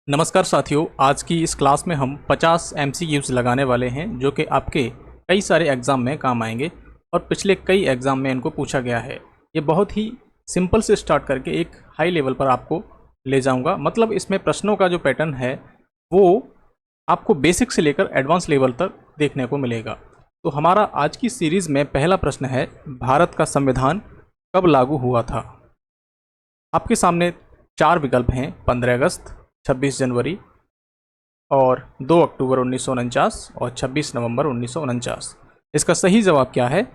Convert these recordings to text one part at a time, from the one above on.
नमस्कार साथियों, आज की इस क्लास में हम 50 MCQs लगाने वाले हैं जो कि आपके कई सारे एग्ज़ाम में काम आएंगे और पिछले कई एग्ज़ाम में इनको पूछा गया है। ये बहुत ही सिंपल से स्टार्ट करके एक हाई लेवल पर आपको ले जाऊंगा। मतलब इसमें प्रश्नों का जो पैटर्न है वो आपको बेसिक से लेकर एडवांस लेवल तक देखने को मिलेगा। तो हमारा आज की सीरीज़ में पहला प्रश्न है, भारत का संविधान कब लागू हुआ था। आपके सामने 4 विकल्प हैं, 15 अगस्त, 26 जनवरी और 2 अक्टूबर 1949 और 26 नवंबर 1949। इसका सही जवाब क्या है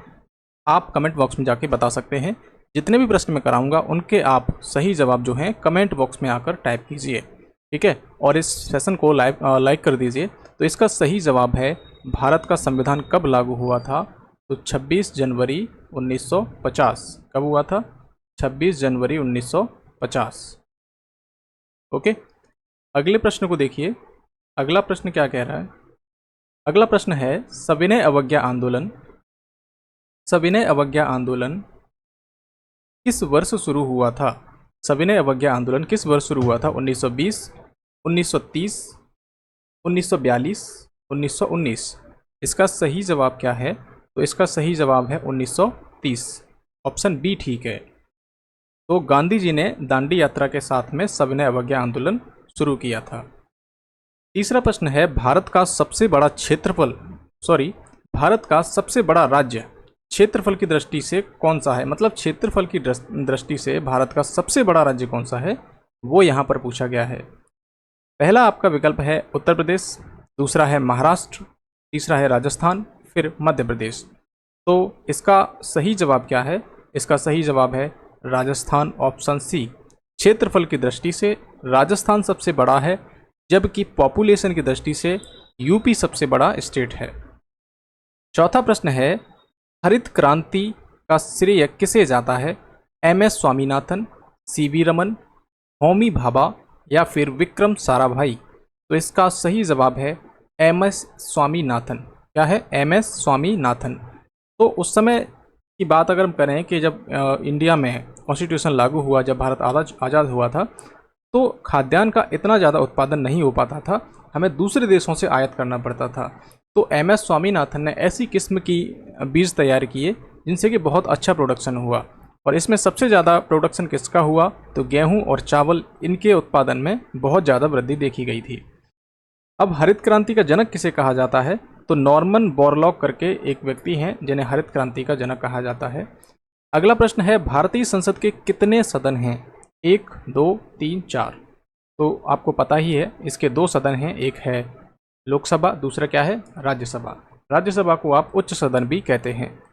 आप कमेंट बॉक्स में जाके बता सकते हैं। जितने भी प्रश्न मैं कराऊंगा उनके आप सही जवाब जो हैं कमेंट बॉक्स में आकर टाइप कीजिए, ठीक है। और इस सेशन को लाइक कर दीजिए। तो इसका सही जवाब है, भारत का संविधान कब लागू हुआ था, तो 26 जनवरी 1950। कब हुआ था? 26 जनवरी 1950। ओके, अगले प्रश्न को देखिए। अगला प्रश्न क्या कह रहा है? अगला प्रश्न है, सविनय अवज्ञा आंदोलन किस वर्ष शुरू हुआ था? सविनय अवज्ञा आंदोलन किस वर्ष शुरू हुआ था? 1920, 1930, 1942, 1919। इसका सही जवाब क्या है? तो इसका सही जवाब है 1930। ऑप्शन बी ठीक है। तो गांधी जी ने दांडी यात्रा के साथ में सविनय अवज्ञा आंदोलन शुरू किया था। तीसरा प्रश्न है, भारत का सबसे बड़ा राज्य क्षेत्रफल की दृष्टि से कौन सा है? मतलब क्षेत्रफल की दृष्टि से भारत का सबसे बड़ा राज्य कौन सा है, वो यहाँ पर पूछा गया है। पहला आपका विकल्प है उत्तर प्रदेश, दूसरा है महाराष्ट्र, तीसरा है राजस्थान, फिर मध्य प्रदेश। तो इसका सही जवाब क्या है? इसका सही जवाब है राजस्थान, ऑप्शन सी। क्षेत्रफल की दृष्टि से राजस्थान सबसे बड़ा है, जबकि पॉपुलेशन की दृष्टि से यूपी सबसे बड़ा स्टेट है। चौथा प्रश्न है, हरित क्रांति का श्रेय किसे जाता है? MS स्वामीनाथन, CV रमन, होमी भाभा या फिर विक्रम साराभाई। तो इसका सही जवाब है MS स्वामीनाथन। क्या है? MS स्वामीनाथन। तो उस समय की बात अगर हम करें कि जब इंडिया में कॉन्स्टिट्यूशन लागू हुआ, जब भारत आज़ाद हुआ था, तो खाद्यान्न का इतना ज़्यादा उत्पादन नहीं हो पाता था, हमें दूसरे देशों से आयात करना पड़ता था। तो MS स्वामीनाथन ने ऐसी किस्म की बीज तैयार किए जिनसे कि बहुत अच्छा प्रोडक्शन हुआ। और इसमें सबसे ज़्यादा प्रोडक्शन किसका हुआ? तो गेहूं और चावल, इनके उत्पादन में बहुत ज़्यादा वृद्धि देखी गई थी। अब हरित क्रांति का जनक किसे कहा जाता है? तो नॉर्मन बोरलॉग करके एक व्यक्ति हैं जिन्हें हरित क्रांति का जनक कहा जाता है। अगला प्रश्न है, भारतीय संसद के कितने सदन हैं? 1, 2, 3, 4। तो आपको पता ही है, इसके 2 सदन हैं, एक है लोकसभा, दूसरा क्या है? राज्यसभा। राज्यसभा को आप उच्च सदन भी कहते हैं।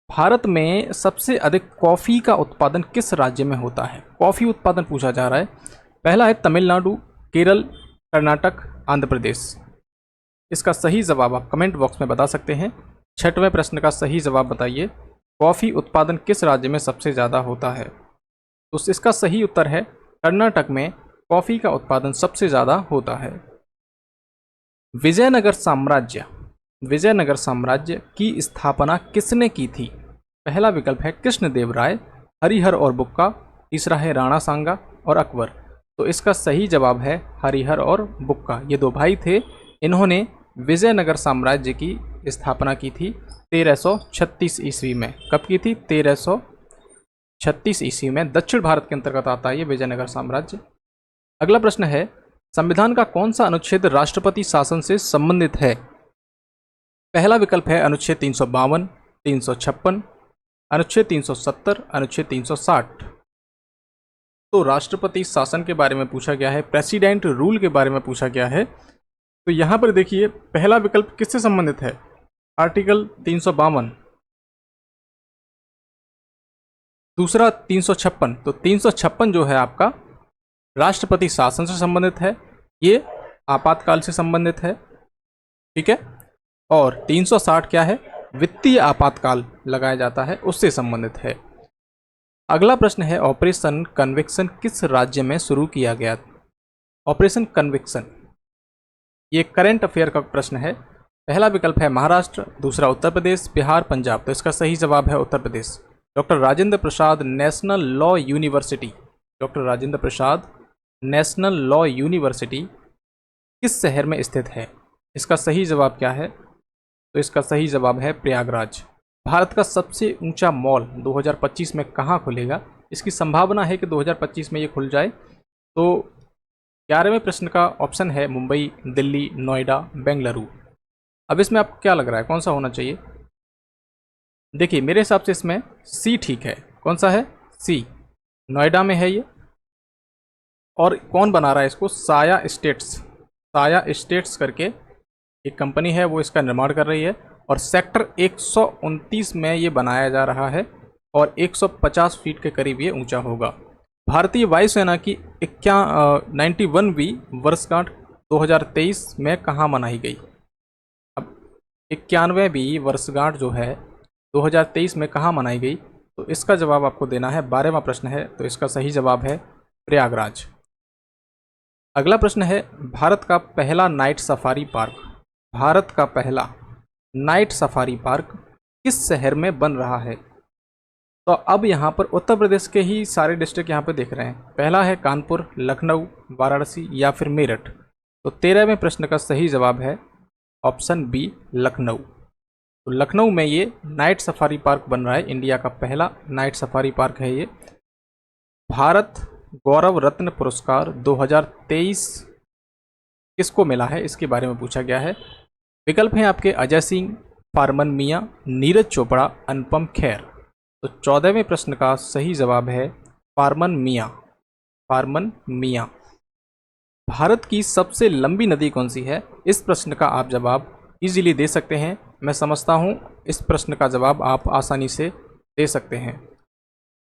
भारत में सबसे अधिक कॉफ़ी का उत्पादन किस राज्य में होता है? कॉफ़ी उत्पादन पूछा जा रहा है। पहला है तमिलनाडु, केरल, कर्नाटक, आंध्र प्रदेश। इसका सही जवाब आप कमेंट बॉक्स में बता सकते हैं। 6वें प्रश्न का सही जवाब बताइए, कॉफ़ी उत्पादन किस राज्य में सबसे ज़्यादा होता है? तो इसका सही उत्तर है कर्नाटक में कॉफ़ी का उत्पादन सबसे ज़्यादा होता है। विजयनगर साम्राज्य की स्थापना किसने की थी? पहला विकल्प है कृष्णदेव राय, हरिहर और बुक्का, तीसरा है राणा सांगा और अकबर। तो इसका सही जवाब है हरिहर और बुक्का। ये 2 भाई थे, इन्होंने विजयनगर साम्राज्य की स्थापना की थी 1336 ईस्वी में। कब की थी? 1336 ईस्वी में। दक्षिण भारत के अंतर्गत आता है ये विजयनगर साम्राज्य। अगला प्रश्न है, संविधान का कौन सा अनुच्छेद राष्ट्रपति शासन से संबंधित है? पहला विकल्प है अनुच्छेद 352, 356, अनुच्छेद 370, अनुच्छेद 360। तो राष्ट्रपति शासन के बारे में पूछा गया है, प्रेसिडेंट रूल के बारे में पूछा गया है। तो यहाँ पर देखिए, पहला विकल्प किससे संबंधित है? आर्टिकल 352, दूसरा 356। तो 356 जो है आपका राष्ट्रपति शासन से संबंधित है, ये आपातकाल से संबंधित है, ठीक है। और 360 क्या है? वित्तीय आपातकाल लगाया जाता है, उससे संबंधित है। अगला प्रश्न है, ऑपरेशन कन्विक्शन किस राज्य में शुरू किया गया? ऑपरेशन कन्विक्शन ये करंट अफेयर का प्रश्न है। पहला विकल्प है महाराष्ट्र, दूसरा उत्तर प्रदेश, बिहार, पंजाब। तो इसका सही जवाब है Uttar Pradesh. Doctor Rajendra Prasad national law university, doctor Rajendra Prasad national law university किस शहर में स्थित है? इसका सही जवाब क्या है? तो इसका सही जवाब है प्रयागराज। भारत का सबसे ऊंचा मॉल 2025 में कहाँ खुलेगा? इसकी संभावना है कि 2025 में ये खुल जाए। तो 11वें प्रश्न का ऑप्शन है मुंबई, दिल्ली, नोएडा, बेंगलुरु। अब इसमें आपको क्या लग रहा है, कौन सा होना चाहिए? देखिए मेरे हिसाब से इसमें सी ठीक है। कौन सा है? सी। नोएडा में है ये। और कौन बना रहा है इसको? साया स्टेट्स। साया स्टेट्स करके एक कंपनी है, वो इसका निर्माण कर रही है। और सेक्टर 129 में ये बनाया जा रहा है और 150 फीट के करीब ये ऊंचा होगा। भारतीय वायुसेना की 91वीं वर्षगांठ 2023 में कहाँ मनाई गई? अब 91वीं वर्षगांठ जो है 2023 में कहाँ मनाई गई? तो इसका जवाब आपको देना है। 12वां प्रश्न है, तो इसका सही जवाब है प्रयागराज। अगला प्रश्न है, भारत का पहला नाइट सफारी पार्क, भारत का पहला नाइट सफारी पार्क किस शहर में बन रहा है? तो अब यहाँ पर उत्तर प्रदेश के ही सारे डिस्ट्रिक्ट यहाँ पे देख रहे हैं। पहला है कानपुर, लखनऊ, वाराणसी या फिर मेरठ। तो 13वें प्रश्न का सही जवाब है ऑप्शन बी, लखनऊ। तो लखनऊ में ये नाइट सफारी पार्क बन रहा है। इंडिया का पहला नाइट सफारी पार्क है ये। भारत गौरव रत्न पुरस्कार 2023 किसको मिला है, इसके बारे में पूछा गया है। विकल्प हैं आपके अजय सिंह, फारमन मियां, नीरज चोपड़ा, अनुपम खेर। तो 14वें प्रश्न का सही जवाब है फारमन मियां। फारमन मियां। भारत की सबसे लंबी नदी कौन सी है? इस प्रश्न का आप जवाब इजीली दे सकते हैं। मैं समझता हूं इस प्रश्न का जवाब आप आसानी से दे सकते हैं।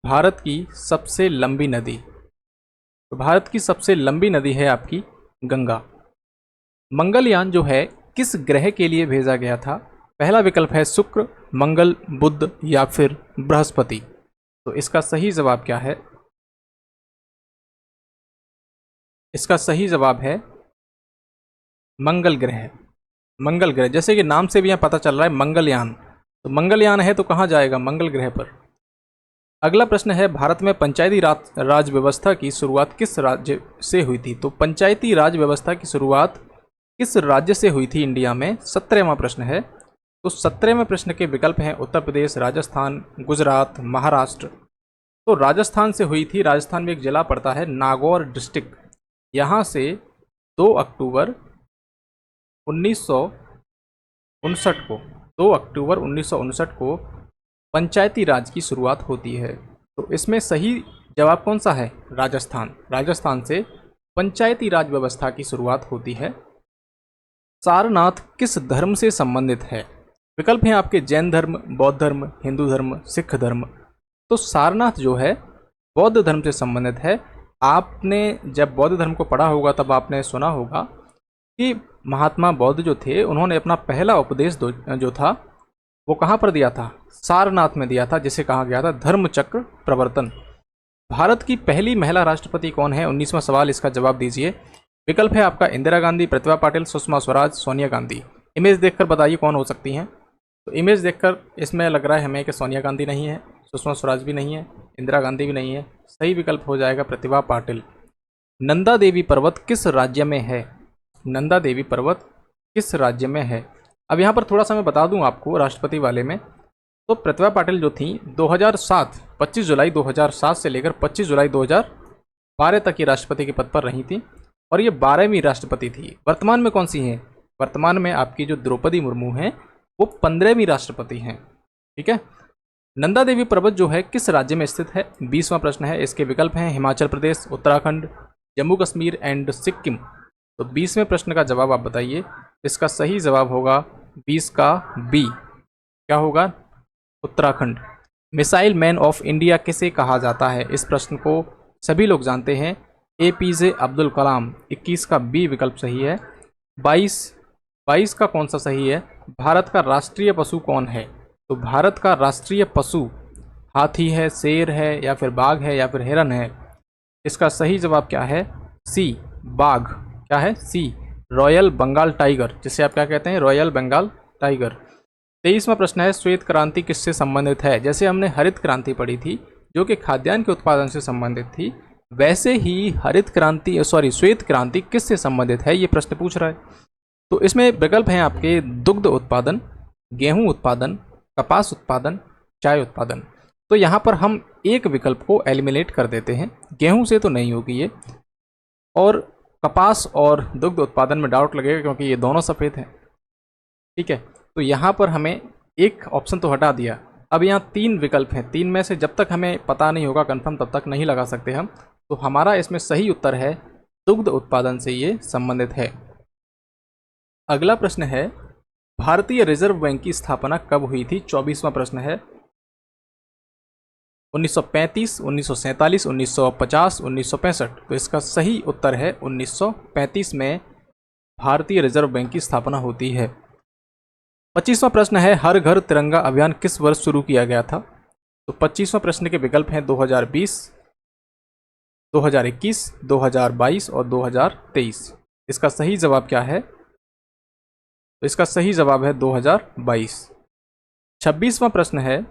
भारत की सबसे लंबी नदी, तो भारत की सबसे लंबी नदी है आपकी गंगा। मंगलयान जो है किस ग्रह के लिए भेजा गया था? पहला विकल्प है शुक्र, मंगल, बुध या फिर बृहस्पति। तो इसका सही जवाब क्या है? इसका सही जवाब है मंगल ग्रह। मंगल ग्रह, जैसे कि नाम से भी यहाँ पता चल रहा है मंगलयान, तो मंगलयान है तो कहाँ जाएगा? मंगल ग्रह पर। अगला प्रश्न है, भारत में पंचायती राज व्यवस्था की शुरुआत किस राज्य से हुई थी? तो पंचायती राज व्यवस्था की शुरुआत किस राज्य से हुई थी इंडिया में? 17वां प्रश्न है। तो 17वें प्रश्न के विकल्प हैं उत्तर प्रदेश, राजस्थान, गुजरात, महाराष्ट्र। तो राजस्थान से हुई थी। राजस्थान में एक जिला पड़ता है नागौर डिस्ट्रिक्ट। यहाँ से 2 अक्टूबर 1959 को 2 अक्टूबर 1959 को पंचायती राज की शुरुआत होती है। तो इसमें सही जवाब कौन सा है? राजस्थान। राजस्थान से पंचायती राज व्यवस्था की शुरुआत होती है। सारनाथ किस धर्म से संबंधित है? विकल्प हैं आपके जैन धर्म, बौद्ध धर्म, हिंदू धर्म, सिख धर्म। तो सारनाथ जो है बौद्ध धर्म से संबंधित है। आपने जब बौद्ध धर्म को पढ़ा होगा तब आपने सुना होगा कि महात्मा बौद्ध जो थे उन्होंने अपना पहला उपदेश जो था वो कहाँ पर दिया था? सारनाथ में दिया था, जिसे कहा गया था धर्मचक्र प्रवर्तन। भारत की पहली महिला राष्ट्रपति कौन है? 19वां सवाल, इसका जवाब दीजिए। विकल्प है आपका इंदिरा गांधी, प्रतिभा पाटिल, सुषमा स्वराज, सोनिया गांधी। इमेज देखकर बताइए कौन हो सकती हैं। तो इमेज देखकर इसमें लग रहा है हमें कि सोनिया गांधी नहीं है, सुषमा स्वराज भी नहीं है, इंदिरा गांधी भी नहीं है। सही विकल्प हो जाएगा प्रतिभा पाटिल। नंदा देवी पर्वत किस राज्य में है? नंदा देवी पर्वत किस राज्य में है? अब यहाँ पर थोड़ा सा मैं बता दूँ आपको राष्ट्रपति वाले में। तो प्रतिभा पाटिल जो थी 25 जुलाई 2007 से लेकर 25 जुलाई 2012 तक ये राष्ट्रपति के पद पर रही थी और ये 12वीं राष्ट्रपति थी। वर्तमान में कौन सी हैं? वर्तमान में आपकी जो द्रौपदी मुर्मू हैं वो 15वीं राष्ट्रपति हैं। ठीक है। नंदा देवी पर्वत जो है किस राज्य में स्थित है? 20वां प्रश्न है। इसके विकल्प हैं हिमाचल प्रदेश, उत्तराखंड, जम्मू कश्मीर एंड सिक्किम। तो 20वें प्रश्न का जवाब आप बताइए। इसका सही जवाब होगा 20 का बी। क्या होगा? Uttarakhand. Missile man of India किसे कहा जाता है? इस प्रश्न को सभी लोग जानते हैं, APJ अब्दुल कलाम। 21 का बी विकल्प सही है। 22 का कौन सा सही है? भारत का राष्ट्रीय पशु कौन है? तो भारत का राष्ट्रीय पशु हाथी है, शेर है या फिर बाघ है या फिर हिरन है? इसका सही जवाब क्या है? सी, बाघ। क्या है? सी, रॉयल बंगाल टाइगर, जिसे आप क्या कहते हैं? Royal Bengal tiger. 23वां प्रश्न है, श्वेत क्रांति किससे संबंधित है? जैसे हमने हरित क्रांति पढ़ी थी जो कि खाद्यान्न के उत्पादन से संबंधित थी, वैसे ही हरित क्रांति श्वेत क्रांति किससे संबंधित है, ये प्रश्न पूछ रहा है। तो इसमें विकल्प हैं आपके दुग्ध उत्पादन, गेहूं उत्पादन, कपास उत्पादन, चाय उत्पादन। तो यहाँ पर हम एक विकल्प को एलिमिनेट कर देते हैं, गेहूं से तो नहीं होगी ये, और कपास और दुग्ध उत्पादन में डाउट लगेगा क्योंकि ये दोनों सफ़ेद हैं। ठीक है, तो यहाँ पर हमें एक ऑप्शन तो हटा दिया। अब यहाँ 3 विकल्प हैं, 3 में से जब तक हमें पता नहीं होगा कंफर्म तब तक नहीं लगा सकते हम। तो हमारा इसमें सही उत्तर है दुग्ध उत्पादन से ये संबंधित है। अगला प्रश्न है भारतीय रिजर्व बैंक की स्थापना कब हुई थी, 24वां प्रश्न है। 1935, 1947, 1950, 1965। तो इसका सही उत्तर है 1935 में भारतीय रिजर्व बैंक की स्थापना होती है। 25वां प्रश्न है हर घर तिरंगा अभियान किस वर्ष शुरू किया गया था। तो 25वां प्रश्न के विकल्प हैं 2020, 2021, 2022 और 2023। इसका सही जवाब क्या है, तो इसका सही जवाब है 2022। 26वां प्रश्न है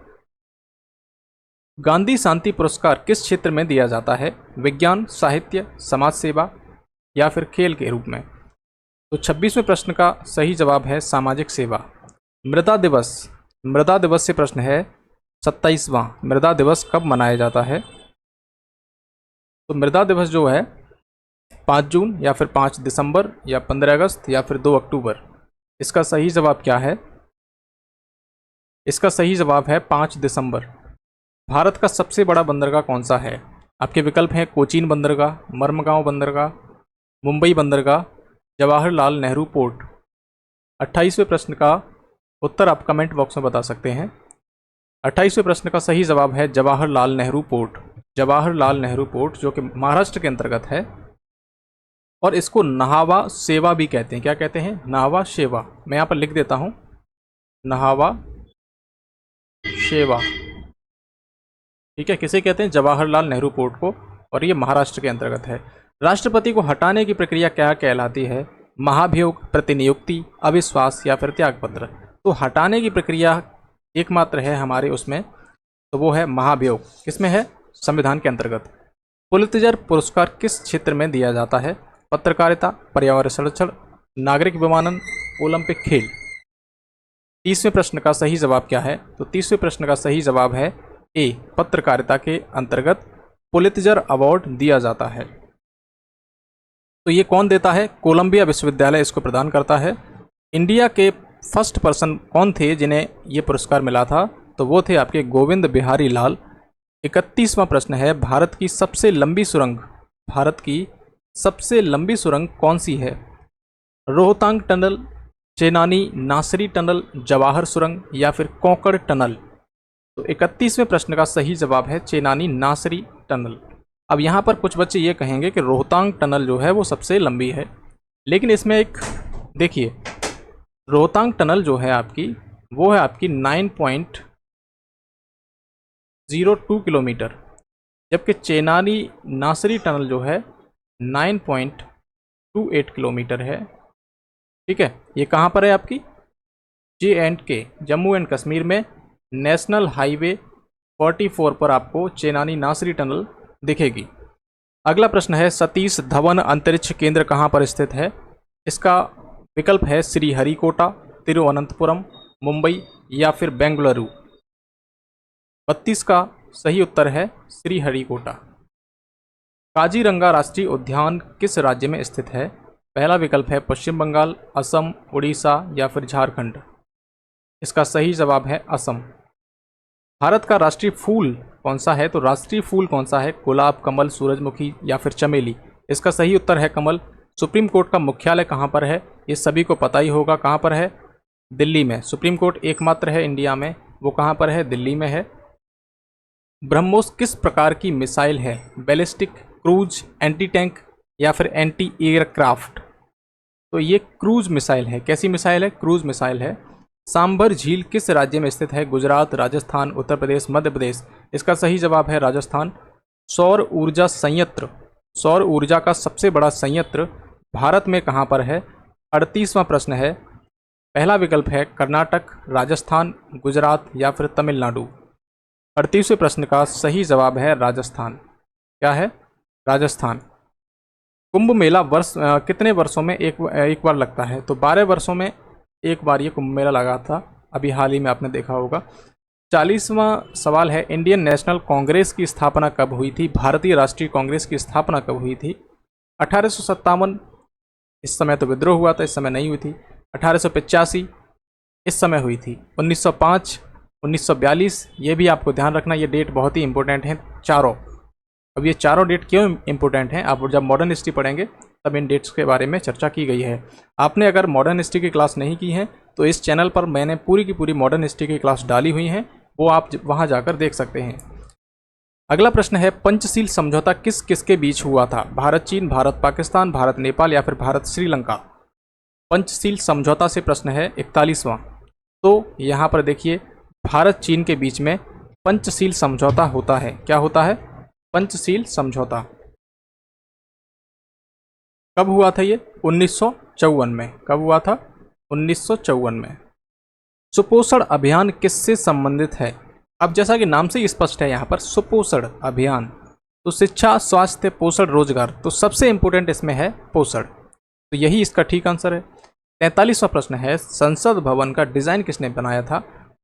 गांधी शांति पुरस्कार किस क्षेत्र में दिया जाता है, विज्ञान, साहित्य, समाज सेवा या फिर खेल के रूप में। तो 26वें प्रश्न का सही जवाब है सामाजिक सेवा। मृदा दिवस से प्रश्न है 27वां, मृदा दिवस कब मनाया जाता है। तो मृदा दिवस जो है 5 जून या फिर 5 दिसंबर या 15 अगस्त या फिर 2 अक्टूबर। इसका सही जवाब क्या है, इसका सही जवाब है 5 दिसंबर। भारत का सबसे बड़ा बंदरगाह कौन सा है। आपके विकल्प हैं कोचीन बंदरगाह, मर्मगांव बंदरगाह, मुंबई बंदरगाह, जवाहरलाल नेहरू पोर्ट। 28वें प्रश्न का उत्तर आप कमेंट बॉक्स में बता सकते हैं। 28वें प्रश्न का सही जवाब है जवाहरलाल नेहरू पोर्ट। जवाहरलाल नेहरू पोर्ट जो कि महाराष्ट्र के अंतर्गत है और इसको नहावा सेवा भी कहते हैं। क्या कहते हैं, नहावा शेवा। मैं यहाँ पर लिख देता हूँ, नहावा शेवा। ठीक है, किसे कहते हैं, जवाहरलाल नेहरू पोर्ट को, और ये महाराष्ट्र के अंतर्गत है। राष्ट्रपति को हटाने की प्रक्रिया क्या कहलाती है, महाभियोग, प्रतिनियुक्ति, अविश्वास या फिर त्यागपत्र। तो हटाने की प्रक्रिया एकमात्र है हमारे उसमें, तो वो है महाभियोग। किसमें है, संविधान के अंतर्गत। पुलित्जर पुरस्कार किस क्षेत्र में दिया जाता है, पत्रकारिता, पर्यावरण संरक्षण, नागरिक विमानन, ओलंपिक खेल। 30वें प्रश्न का सही जवाब क्या है, तो 30वें प्रश्न का सही जवाब है ए, पत्रकारिता के अंतर्गत पुलित्जर अवार्ड दिया जाता है। तो ये कौन देता है, कोलंबिया विश्वविद्यालय इसको प्रदान करता है। इंडिया के फर्स्ट पर्सन कौन थे जिन्हें ये पुरस्कार मिला था, तो वो थे आपके गोविंद बिहारी लाल। 31वां प्रश्न है भारत की सबसे लंबी सुरंग कौन सी है, रोहतांग टनल, चेनानी नासरी टनल, जवाहर सुरंग या फिर कोंकण टनल। तो 31वें प्रश्न का सही जवाब है चेनानी नासरी टनल। अब यहाँ पर कुछ बच्चे ये कहेंगे कि रोहतांग टनल जो है वो सबसे लंबी है, लेकिन इसमें एक देखिए, रोहतांग टनल जो है आपकी वो है आपकी 9.02 किलोमीटर, जबकि चेनानी नासरी टनल जो है 9.28 किलोमीटर है। ठीक है, ये कहाँ पर है आपकी J&K, जम्मू एंड कश्मीर में नेशनल हाईवे 44 पर आपको चेनानी नासरी टनल दिखेगी। अगला प्रश्न है सतीश धवन अंतरिक्ष केंद्र कहाँ पर स्थित है। इसका विकल्प है श्रीहरिकोटा, तिरुवनंतपुरम, मुंबई या फिर बेंगलुरु। 32 का सही उत्तर है श्रीहरिकोटा। काजीरंगा राष्ट्रीय उद्यान किस राज्य में स्थित है। पहला विकल्प है पश्चिम बंगाल, असम, उड़ीसा या फिर झारखंड। इसका सही जवाब है असम। भारत का राष्ट्रीय फूल कौन सा है, तो राष्ट्रीय फूल कौन सा है, गुलाब, कमल, सूरजमुखी या फिर चमेली। इसका सही उत्तर है कमल। सुप्रीम कोर्ट का मुख्यालय कहाँ पर है, ये सभी को पता ही होगा, कहाँ पर है, दिल्ली में। सुप्रीम कोर्ट एकमात्र है इंडिया में, वो कहाँ पर है, दिल्ली में है। ब्रह्मोस किस प्रकार की मिसाइल है, बैलिस्टिक, क्रूज, एंटी टैंक या फिर एंटी एयरक्राफ्ट। तो ये क्रूज मिसाइल है। कैसी मिसाइल है, क्रूज मिसाइल है। सांभर झील किस राज्य में स्थित है, गुजरात, राजस्थान, उत्तर प्रदेश, मध्य प्रदेश। इसका सही जवाब है राजस्थान। सौर ऊर्जा संयंत्र, सौर ऊर्जा का सबसे बड़ा संयंत्र भारत में कहाँ पर है। 38वां प्रश्न है, पहला विकल्प है कर्नाटक, राजस्थान, गुजरात या फिर तमिलनाडु। 38वें प्रश्न का सही जवाब है राजस्थान। क्या है, राजस्थान। कुंभ मेला कितने वर्षों में एक बार लगता है? तो 12 वर्षों में एक बार ये कुंभ मेला लगा था, अभी हाल ही में आपने देखा होगा। 40वां सवाल है, इंडियन नेशनल कांग्रेस की स्थापना कब हुई थी? भारतीय राष्ट्रीय कांग्रेस की स्थापना कब हुई थी? 1857, इस समय तो विद्रोह हुआ था, इस समय नहीं हुई थी। 1885, इस समय हुई थी। 1905, 1942, ये भी आपको ध्यान रखना, ये डेट बहुत ही इंपॉर्टेंट हैं चारों। अब ये चारों डेट क्यों इंपॉर्टेंट हैं? आप जब मॉडर्न हिस्ट्री पढ़ेंगे तब इन डेट्स के बारे में चर्चा की गई है। आपने अगर मॉडर्न हिस्ट्री की क्लास नहीं की है तो इस चैनल पर मैंने पूरी की पूरी मॉडर्न हिस्ट्री की क्लास डाली हुई हैं, वो आप वहाँ जाकर देख सकते हैं। अगला प्रश्न है, पंचशील समझौता किस किस के बीच हुआ था? भारत चीन, भारत पाकिस्तान, भारत नेपाल या फिर भारत श्रीलंका? पंचशील समझौता से प्रश्न है 41वां। तो यहाँ पर देखिए, भारत चीन के बीच में पंचशील समझौता होता है। क्या होता है? पंचशील समझौता। कब हुआ था ये? 1954 में। कब हुआ था? 1954 में। सुपोषण अभियान किससे संबंधित है? अब जैसा कि नाम से ही स्पष्ट है यहाँ पर सुपोषण अभियान, तो शिक्षा, स्वास्थ्य, पोषण, रोजगार, तो सबसे इंपॉर्टेंट इसमें है पोषण, तो यही इसका ठीक आंसर है। 43वां प्रश्न है, संसद भवन का डिजाइन किसने बनाया था?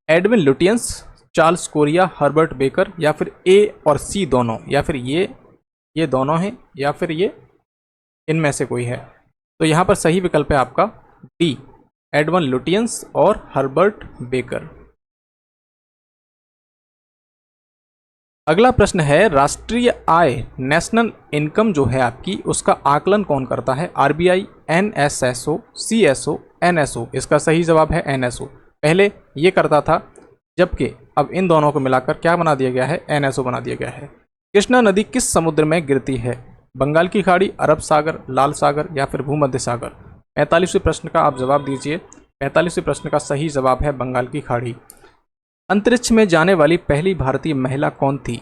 Edwin Lutyens, Charles Korea, Herbert baker या फिर ए और सी दोनों, या फिर ये दोनों हैं, या फिर ये इनमें से कोई है? तो यहाँ पर सही विकल्प है आपका डी, एडविन लुटियंस और हर्बर्ट बेकर। अगला प्रश्न है, राष्ट्रीय आय, नेशनल इनकम जो है आपकी, उसका आकलन कौन करता है? RBI, NSSO, CSO, NSO? इसका सही जवाब है एनएसओ। पहले ये करता था, जबकि अब इन दोनों को मिलाकर क्या बना दिया गया है? एनएसओ बना दिया गया है। कृष्णा नदी किस समुद्र में गिरती है? बंगाल की खाड़ी, अरब सागर, लाल सागर या फिर भूमध्य सागर? 45वें प्रश्न का आप जवाब दीजिए। 45वें प्रश्न का सही जवाब है बंगाल की खाड़ी। अंतरिक्ष में जाने वाली पहली भारतीय महिला कौन थी?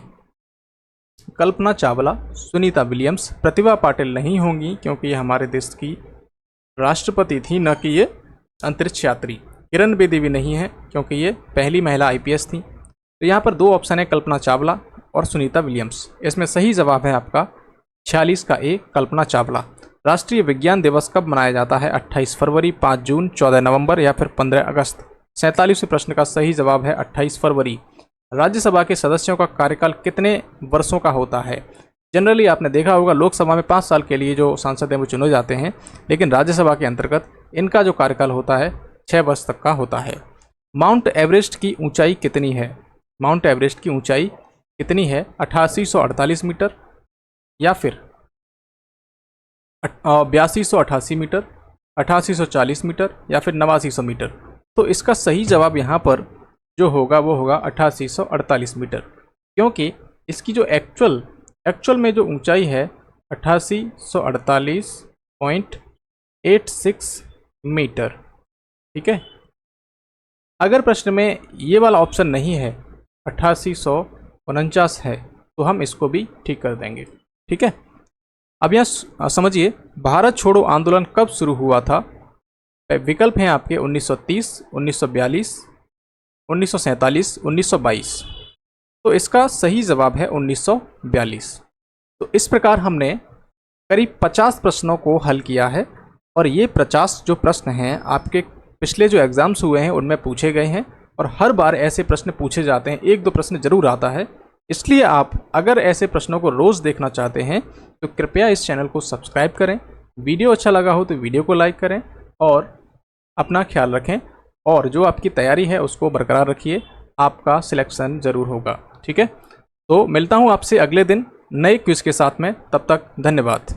कल्पना चावला, सुनीता विलियम्स, प्रतिभा पाटिल नहीं होंगी क्योंकि ये हमारे देश की राष्ट्रपति थी, न कि ये अंतरिक्ष यात्री। किरण बेदी भी नहीं है क्योंकि ये पहली महिला आईपीएस थी। तो यहाँ पर दो ऑप्शन है, कल्पना चावला और सुनीता विलियम्स। इसमें सही जवाब है आपका 46 का ए, कल्पना चावला। राष्ट्रीय विज्ञान दिवस कब मनाया जाता है? 28 फरवरी, 5 जून, 14 नवंबर या फिर 15 अगस्त? 47वें प्रश्न का सही जवाब है 28 फरवरी। राज्यसभा के सदस्यों का कार्यकाल कितने वर्षों का होता है? जनरली आपने देखा होगा, लोकसभा में 5 साल के लिए जो सांसद हैं वो चुने जाते हैं, लेकिन राज्यसभा के अंतर्गत इनका जो कार्यकाल होता है 6 वर्ष तक का होता है। माउंट एवरेस्ट की ऊंचाई कितनी है? माउंट एवरेस्ट की ऊंचाई कितनी है? 8848 मीटर या फिर 8288 मीटर, 8840 मीटर या फिर 8900 मीटर? तो इसका सही जवाब यहाँ पर जो होगा वो होगा 8848 मीटर, क्योंकि इसकी जो एक्चुअल में जो ऊंचाई है 8848.86 मीटर। ठीक है। अगर प्रश्न में ये वाला ऑप्शन नहीं है, 8849 है, तो हम इसको भी ठीक कर देंगे। ठीक है। अब यहाँ समझिए, भारत छोड़ो आंदोलन कब शुरू हुआ था? विकल्प हैं आपके 1930, 1942, 1947, 1922। तो इसका सही जवाब है 1942। तो इस प्रकार हमने करीब 50 प्रश्नों को हल किया है, और ये 50 जो प्रश्न हैं आपके पिछले जो एग्ज़ाम्स हुए हैं उनमें पूछे गए हैं, और हर बार ऐसे प्रश्न पूछे जाते हैं, एक दो प्रश्न जरूर आता है। इसलिए आप अगर ऐसे प्रश्नों को रोज़ देखना चाहते हैं तो कृपया इस चैनल को सब्सक्राइब करें। वीडियो अच्छा लगा हो तो वीडियो को लाइक करें और अपना ख्याल रखें, और जो आपकी तैयारी है उसको बरकरार रखिए, आपका सिलेक्शन ज़रूर होगा। ठीक है। तो मिलता हूँ आपसे अगले दिन नए क्विज़ के साथ में, तब तक धन्यवाद।